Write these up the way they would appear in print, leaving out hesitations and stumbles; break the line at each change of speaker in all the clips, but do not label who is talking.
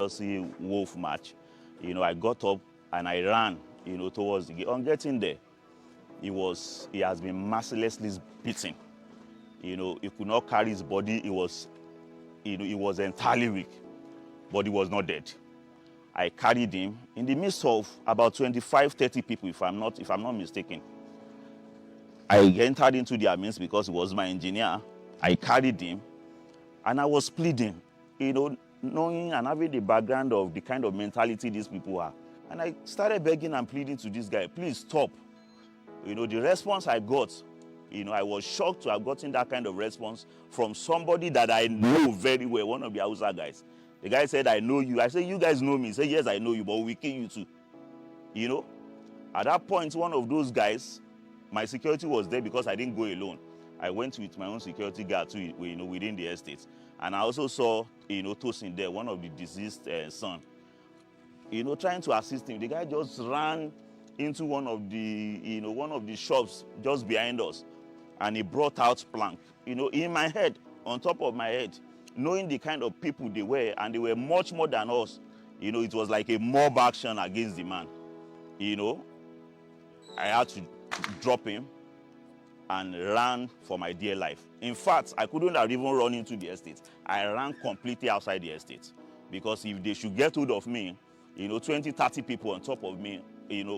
Chelsea Wolf match, I got up and I ran, towards the gate. On getting there, he has been mercilessly beaten. He could not carry his body. He was entirely weak, but he was not dead. I carried him in the midst of about 25, 30 people, if I'm not mistaken. I entered into their midst because he was my engineer. I carried him, and I was pleading, knowing and having the background of the kind of mentality these people are. And I started begging and pleading to this guy, please stop. The response I got, I was shocked to have gotten that kind of response from somebody that I know very well, one of the Hausa guys. The guy said, I know you. I said, you guys know me. He said, yes, I know you, but we kill you too. At that point, one of those guys, my security was there because I didn't go alone. I went with my own security guard too, within the estate. And I also saw, Tosin there, one of the deceased son, trying to assist him. The guy just ran into one of the shops just behind us, and he brought out plank. In my head, on top of my head, knowing the kind of people they were, and they were much more than us, it was like a mob action against the man. I had to drop him and ran for my dear life. In fact, I couldn't have even run into the estate. I ran completely outside the estate, because if they should get hold of me, 20, 30 people on top of me,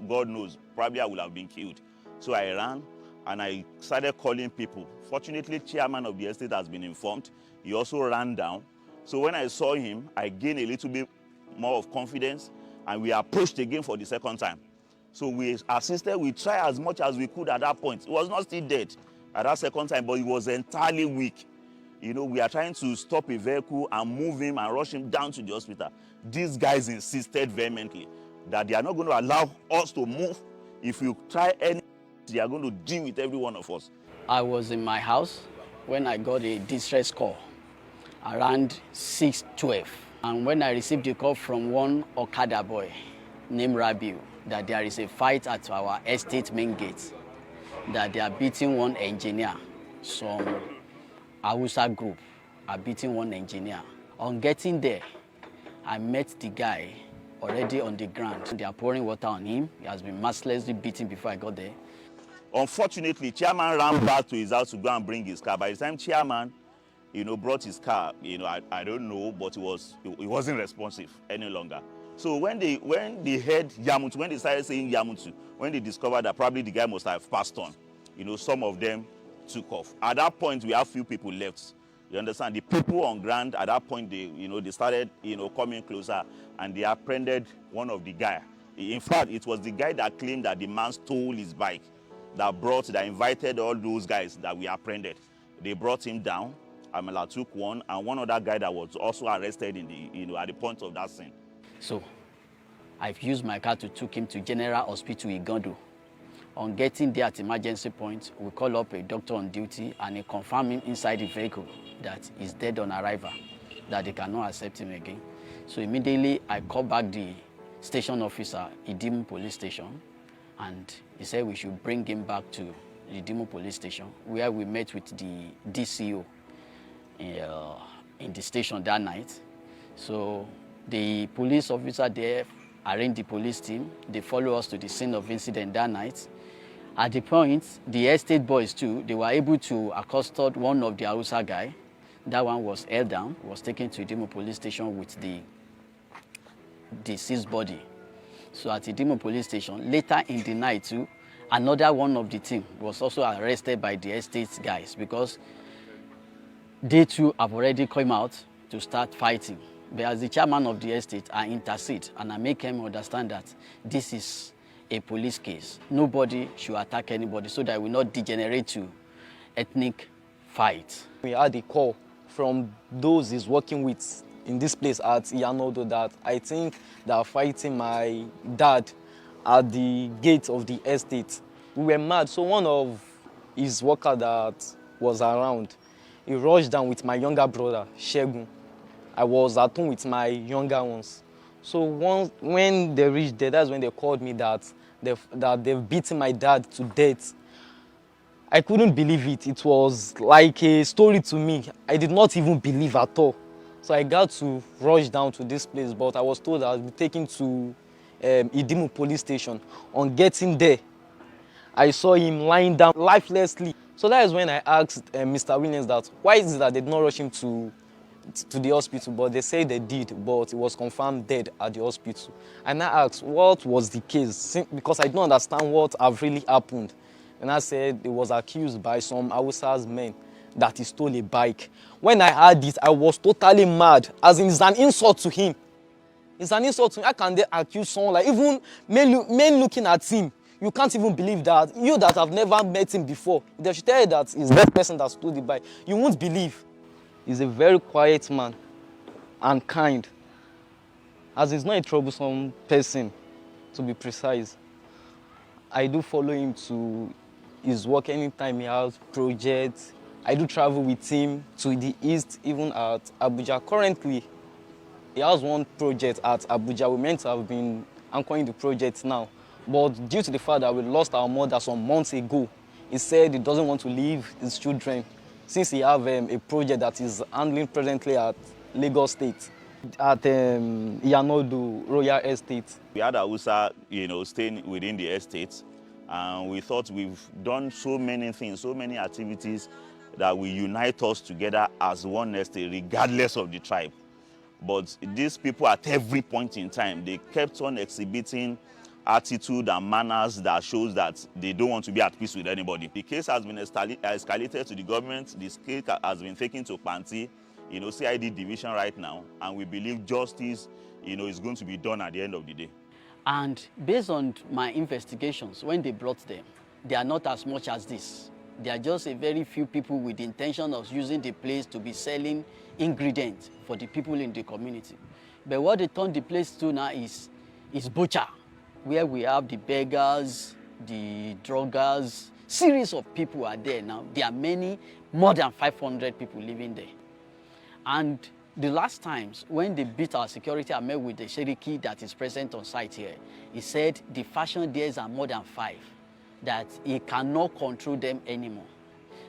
God knows, probably I would have been killed. So I ran and I started calling people. Fortunately, chairman of the estate has been informed. He also ran down. So when I saw him, I gained a little bit more of confidence, and we approached again for the second time. So we assisted, we tried as much as we could at that point. He was not still dead at that second time, but he was entirely weak. We are trying to stop a vehicle and move him and rush him down to the hospital. These guys insisted vehemently that they are not going to allow us to move. If you try anything, they are going to deal with every one of us.
I was in my house when I got a distress call around 6:12. And when I received a call from one Okada boy named Rabiu that there is a fight at our estate main gate, that they are beating one engineer. Some Hausa group are beating one engineer. On getting there, I met the guy already on the ground. They are pouring water on him. He has been mercilessly beaten before I got there.
Unfortunately, chairman ran back to his house to go and bring his car. By the time chairman, brought his car, I don't know, but he wasn't responsive any longer. So when they heard Yamutu, when they started saying Yamutu, when they discovered that probably the guy must have passed on, some of them took off. At that point, we have few people left. You understand? The people on ground at that point, they started, coming closer, and they apprehended one of the guy. In fact, it was the guy that claimed that the man stole his bike, that invited all those guys that we apprehended. They brought him down. Amela took one, and one other guy that was also arrested in the, at the point of that scene.
So I've used my car to take him to General Hospital Igondo. On getting there at emergency point, we call up a doctor on duty, and he confirmed him inside the vehicle that he's dead on arrival, that they cannot accept him again. So immediately I called back the station officer, Idimu Police Station, and he said we should bring him back to the Idimu Police Station, where we met with the DCO in the station that night. So the police officer there arranged the police team. They followed us to the scene of incident that night. At the point, the estate boys too, they were able to accost one of the Hausa guy. That one was held down, was taken to Idimu Police Station with the deceased body. So at Idimu Police Station, later in the night too, another one of the team was also arrested by the estate guys, because they too have already come out to start fighting. But as the chairman of the estate, I intercede and I make him understand that this is a police case. Nobody should attack anybody, so that it will not degenerate to ethnic fight.
We had a call from those he's working with in this place at Iyanodo that I think they are fighting my dad at the gate of the estate. We were mad, so one of his workers that was around, he rushed down with my younger brother, Shegun. I was at home with my younger ones. So when they reached there, that's when they called me that they've beaten my dad to death. I couldn't believe it. It was like a story to me. I did not even believe at all. So I got to rush down to this place, but I was told I would be taken to Idimu police station. On getting there, I saw him lying down lifelessly. So that is when I asked Mr. Williams that why is it that they did not rush him to the hospital, but they said they did, but it was confirmed dead at the hospital. And I asked what was the case, because I don't understand what have really happened. And I said it was accused by some Hausa's men that he stole a bike. When I heard it, I was totally mad, as in it's an insult to him. It's an insult to him. How can they accuse someone, like even men looking at him, you can't even believe that. You that have never met him before, they should tell you that it's that person that stole the bike. You won't believe. He's a very quiet man and kind, as he's not a troublesome person, to be precise. I do follow him to his work anytime he has projects. I do travel with him to the east, even at Abuja. Currently, he has one project at Abuja. We're meant to have been anchoring the project now, but due to the fact that we lost our mother some months ago, he said he doesn't want to leave his children, since he have a project that is handling presently at Lagos State, at Yanodo Royal Estate.
We had Hausa, staying within the estate, and we thought we've done so many things, so many activities that will unite us together as one estate, regardless of the tribe. But these people, at every point in time, they kept on exhibiting attitude and manners that shows that they don't want to be at peace with anybody. The case has been escalated to the government. This case has been taken to Panti, CID division right now, and we believe justice, is going to be done at the end of the day.
And based on my investigations, when they brought them, they are not as much as this. They are just a very few people with the intention of using the place to be selling ingredients for the people in the community. But what they turned the place to now is butcher, where we have the beggars, the druggers, series of people are there now. There are many, more than 500 people living there. And the last times when they beat our security, I met with the Cherokee that is present on site here. He said the fashion days are more than 5, that he cannot control them anymore.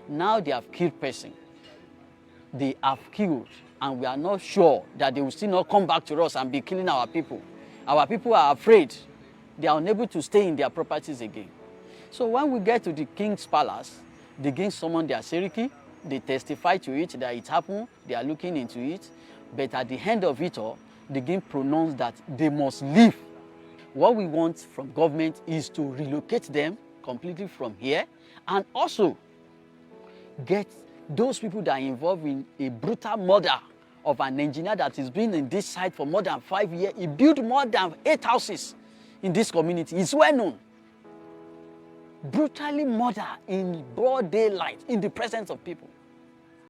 Now they have killed person. They have killed, and we are not sure that they will still not come back to us and be killing our people. Our people are afraid. They are unable to stay in their properties again. So when we get to the king's palace, the king summoned their Cherokee. They testify to it that it happened. They are looking into it. But at the end of it all, the king pronounced that they must leave. What we want from government is to relocate them completely from here, and also get those people that are involved in a brutal murder of an engineer that has been in this site for more than 5 years. He built more than 8 houses in this community. It's well known. Brutally murdered in broad daylight in the presence of people.